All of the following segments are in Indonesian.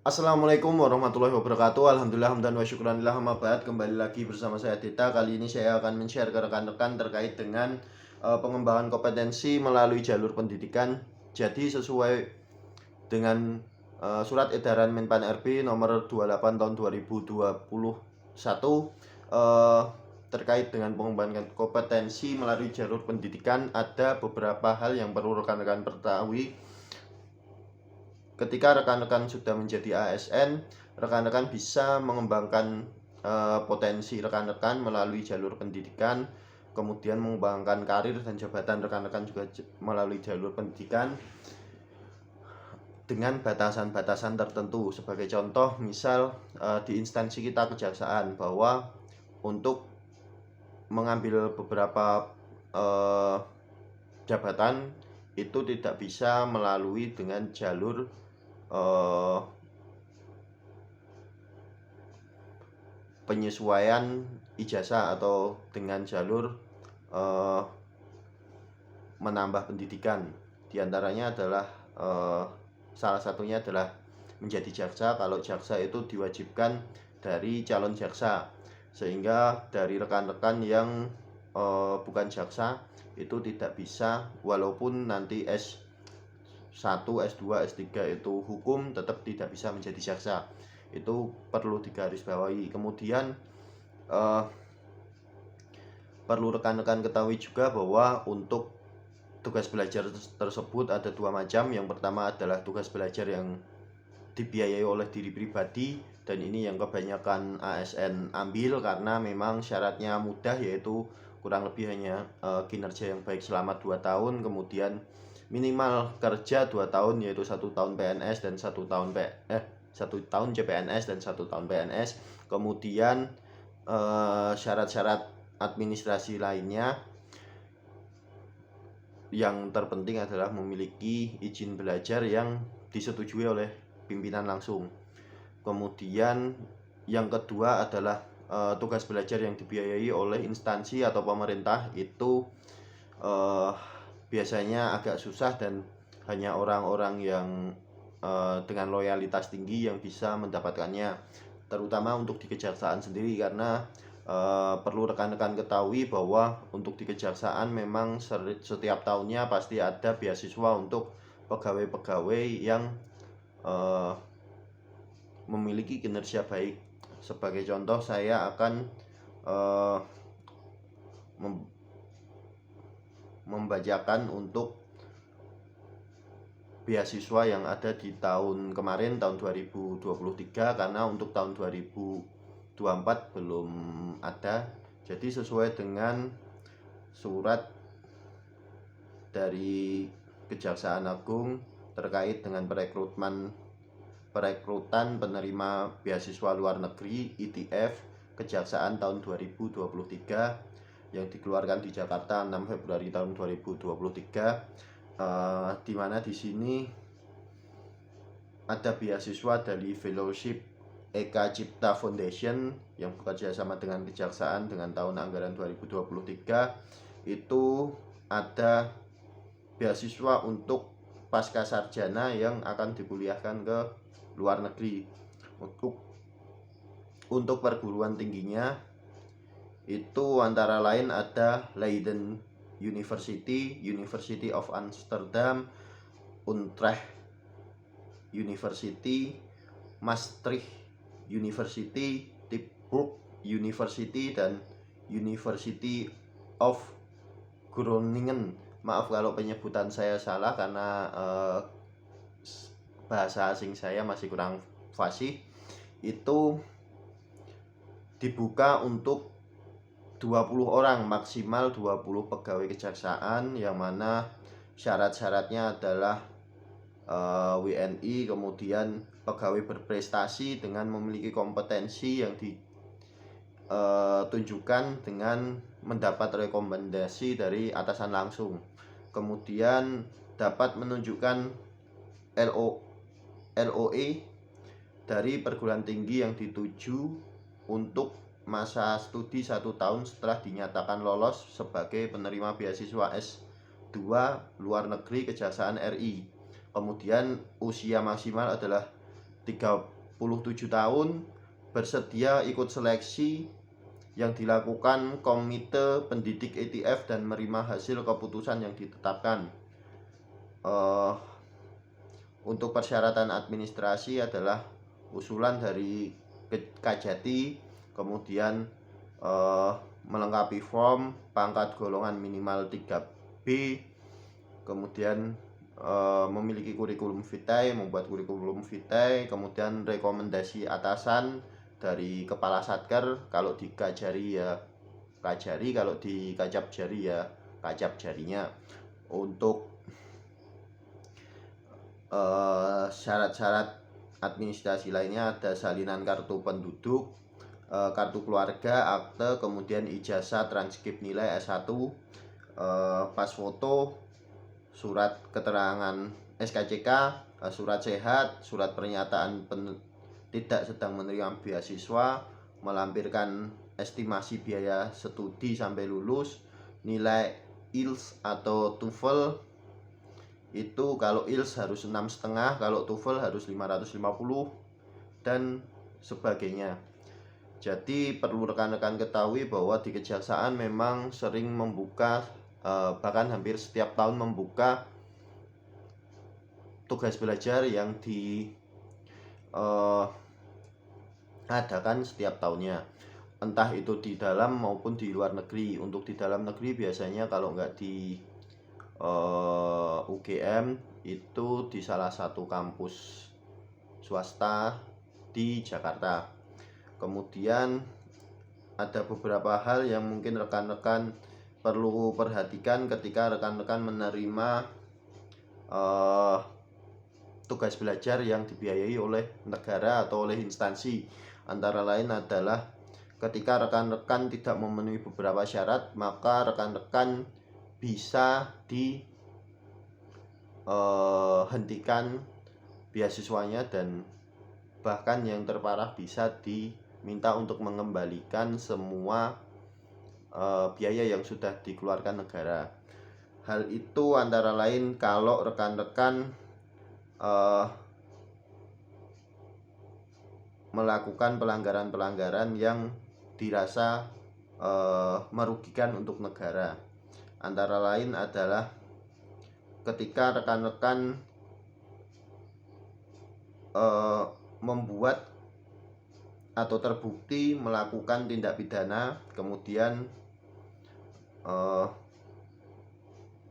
Assalamualaikum warahmatullahi wabarakatuh. Alhamdulillah hamdan wa syukranillah amma ba'd. Kembali lagi bersama saya Dita. Kali ini saya akan men-share ke rekan-rekan terkait dengan pengembangan kompetensi melalui jalur pendidikan. Jadi sesuai dengan surat edaran Menpan RB nomor 28 tahun 2021 terkait dengan pengembangan kompetensi melalui jalur pendidikan, ada beberapa hal yang perlu rekan-rekan ketahui. Ketika rekan-rekan sudah menjadi ASN, rekan-rekan bisa mengembangkan potensi rekan-rekan melalui jalur pendidikan, kemudian mengembangkan karir dan jabatan rekan-rekan juga melalui jalur pendidikan dengan batasan-batasan tertentu. Sebagai contoh, misal di instansi kita kejaksaan, bahwa untuk mengambil beberapa jabatan itu tidak bisa melalui dengan jalur penyesuaian ijazah atau dengan jalur menambah pendidikan. Di antaranya adalah salah satunya adalah menjadi jaksa. Kalau jaksa itu diwajibkan dari calon jaksa, sehingga dari rekan-rekan yang bukan jaksa itu tidak bisa, walaupun nanti S1, S2, S3 itu hukum, tetap tidak bisa menjadi jaksa. Itu perlu digarisbawahi. Kemudian perlu rekan-rekan ketahui juga bahwa untuk tugas belajar tersebut ada dua macam. Yang pertama adalah tugas belajar yang dibiayai oleh diri pribadi, dan ini yang kebanyakan ASN ambil karena memang syaratnya mudah, yaitu kurang lebih hanya kinerja yang baik selama 2 tahun, kemudian minimal kerja 2 tahun, yaitu 1 tahun PNS dan 1 tahun 1 tahun CPNS dan 1 tahun PNS. Kemudian syarat-syarat administrasi lainnya yang terpenting adalah memiliki izin belajar yang disetujui oleh pimpinan langsung. Kemudian yang kedua adalah tugas belajar yang dibiayai oleh instansi atau pemerintah. Itu biasanya agak susah dan hanya orang-orang yang dengan loyalitas tinggi yang bisa mendapatkannya, terutama untuk di kejaksaan sendiri. Karena perlu rekan-rekan ketahui bahwa untuk di kejaksaan memang setiap tahunnya pasti ada beasiswa untuk pegawai-pegawai yang memiliki kinerja baik. Sebagai contoh, saya akan membacakan untuk beasiswa yang ada di tahun kemarin, tahun 2023, karena untuk tahun 2024 belum ada. Jadi sesuai dengan surat dari Kejaksaan Agung terkait dengan perekrutan penerima beasiswa luar negeri ITF Kejaksaan tahun 2023 yang dikeluarkan di Jakarta 6 Februari tahun 2023, di mana di sini ada beasiswa dari Fellowship Eka Cipta Foundation yang bekerja sama dengan Kejaksaan dengan tahun anggaran 2023. Itu ada beasiswa untuk pasca sarjana yang akan dikuliahkan ke luar negeri. Untuk perguruan tingginya itu antara lain ada Leiden University, University of Amsterdam, Utrecht University, Maastricht University, Tilburg University, dan University of Groningen. Maaf kalau penyebutan saya salah karena bahasa asing saya masih kurang fasih. Itu dibuka untuk 20 orang, maksimal 20 pegawai kejaksaan, yang mana syarat-syaratnya adalah WNI, kemudian pegawai berprestasi dengan memiliki kompetensi yang ditunjukkan dengan mendapat rekomendasi dari atasan langsung, kemudian dapat menunjukkan LOE dari perguruan tinggi yang dituju untuk masa studi 1 tahun setelah dinyatakan lolos sebagai penerima beasiswa S2 luar negeri Kejaksaan RI. Kemudian usia maksimal adalah 30 tahun bersedia ikut seleksi yang dilakukan Komite Pendidik ETF dan menerima hasil keputusan yang ditetapkan. Untuk persyaratan administrasi adalah usulan dari Kajati, kemudian melengkapi form, pangkat golongan minimal 3B, kemudian memiliki kurikulum vitae, membuat kurikulum vitae, kemudian rekomendasi atasan dari kepala satker, kalau di Kajari ya Kajari, kalau di Kacap Jari ya Kacap Jarinya. Untuk syarat-syarat administrasi lainnya ada salinan kartu penduduk, kartu keluarga, akte, kemudian ijazah, transkrip nilai S1, pas foto, surat keterangan SKCK, surat sehat, surat pernyataan tidak sedang menerima beasiswa, melampirkan estimasi biaya studi sampai lulus, nilai IELTS atau TOEFL. Itu kalau IELTS harus 6,5, kalau TOEFL harus 550 dan sebagainya. Jadi perlu rekan-rekan ketahui bahwa di kejaksaan memang sering membuka, bahkan hampir setiap tahun membuka tugas belajar yang diadakan setiap tahunnya, entah itu di dalam maupun di luar negeri. Untuk di dalam negeri biasanya kalau nggak di UGM itu di salah satu kampus swasta di Jakarta. Kemudian ada beberapa hal yang mungkin rekan-rekan perlu perhatikan ketika rekan-rekan menerima tugas belajar yang dibiayai oleh negara atau oleh instansi. Antara lain adalah ketika rekan-rekan tidak memenuhi beberapa syarat, maka rekan-rekan bisa dihentikan beasiswanya, dan bahkan yang terparah bisa diminta untuk mengembalikan semua biaya yang sudah dikeluarkan negara. Hal itu antara lain kalau rekan-rekan melakukan pelanggaran-pelanggaran yang dirasa merugikan untuk negara. Antara lain adalah ketika rekan-rekan membuat atau terbukti melakukan tindak pidana, kemudian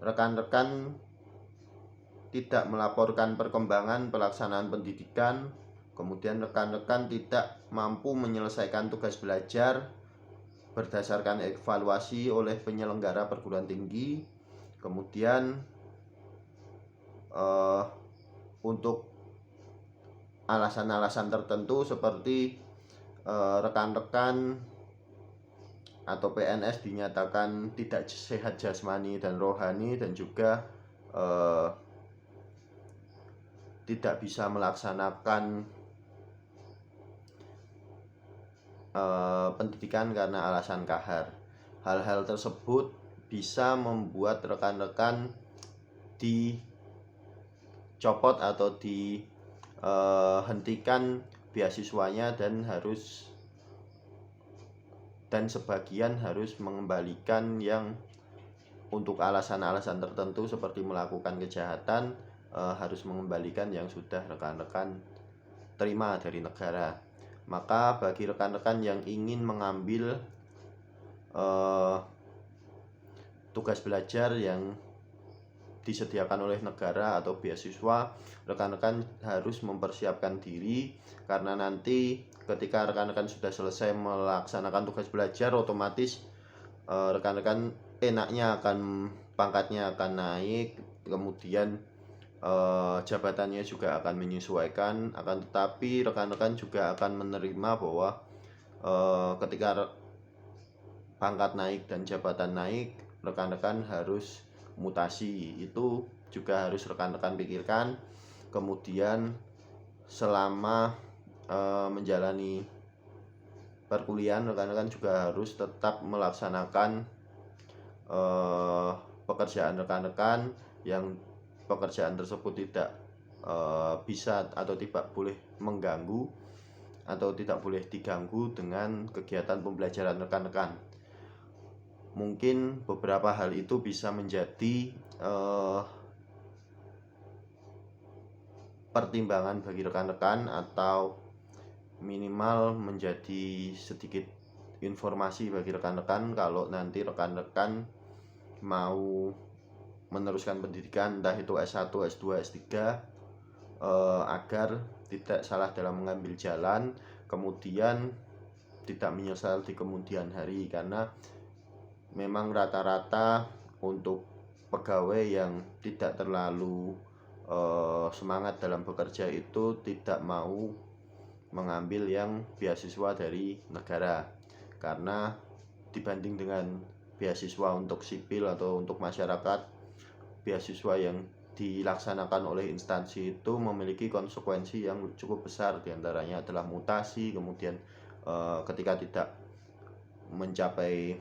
rekan-rekan tidak melaporkan perkembangan pelaksanaan pendidikan, kemudian rekan-rekan tidak mampu menyelesaikan tugas belajar berdasarkan evaluasi oleh penyelenggara perguruan tinggi, kemudian untuk alasan-alasan tertentu seperti rekan-rekan atau PNS dinyatakan tidak sehat jasmani dan rohani, dan juga tidak bisa melaksanakan pendidikan karena alasan kahar. Hal-hal tersebut bisa membuat rekan-rekan dicopot atau dihentikan beasiswanya, dan sebagian harus mengembalikan yang untuk alasan-alasan tertentu seperti melakukan kejahatan, harus mengembalikan yang sudah rekan-rekan terima dari negara. Maka bagi rekan-rekan yang ingin mengambil tugas belajar yang disediakan oleh negara atau beasiswa, rekan-rekan harus mempersiapkan diri, karena nanti ketika rekan-rekan sudah selesai melaksanakan tugas belajar, otomatis rekan-rekan enaknya pangkatnya akan naik, kemudian jabatannya juga akan menyesuaikan. Akan tetapi rekan-rekan juga akan menerima bahwa ketika pangkat naik dan jabatan naik, rekan-rekan harus mutasi. Itu juga harus rekan-rekan pikirkan. Kemudian selama menjalani perkuliahan, rekan-rekan juga harus tetap melaksanakan pekerjaan rekan-rekan yang pekerjaan tersebut tidak bisa atau tidak boleh mengganggu. atau tidak boleh diganggu dengan kegiatan pembelajaran rekan-rekan. Mungkin beberapa hal itu bisa menjadi pertimbangan bagi rekan-rekan atau minimal menjadi sedikit informasi bagi rekan-rekan kalau nanti rekan-rekan mau meneruskan pendidikan entah itu S1, S2, S3 agar tidak salah dalam mengambil jalan, kemudian tidak menyesal di kemudian hari, karena memang rata-rata untuk pegawai yang tidak terlalu semangat dalam bekerja itu tidak mau mengambil yang beasiswa dari negara, karena dibanding dengan beasiswa untuk sipil atau untuk masyarakat, beasiswa yang dilaksanakan oleh instansi itu memiliki konsekuensi yang cukup besar. Diantaranya adalah mutasi, kemudian ketika tidak mencapai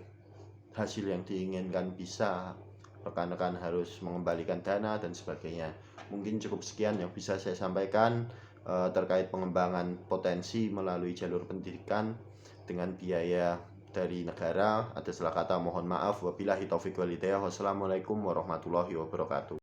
hasil yang diinginkan bisa rekan-rekan harus mengembalikan dana dan sebagainya. Mungkin cukup sekian yang bisa saya sampaikan terkait pengembangan potensi melalui jalur pendidikan dengan biaya dari negara. Ada salah kata mohon maaf. Wabillahi taufiq wal hidayah. Wassalamualaikum warahmatullahi wabarakatuh.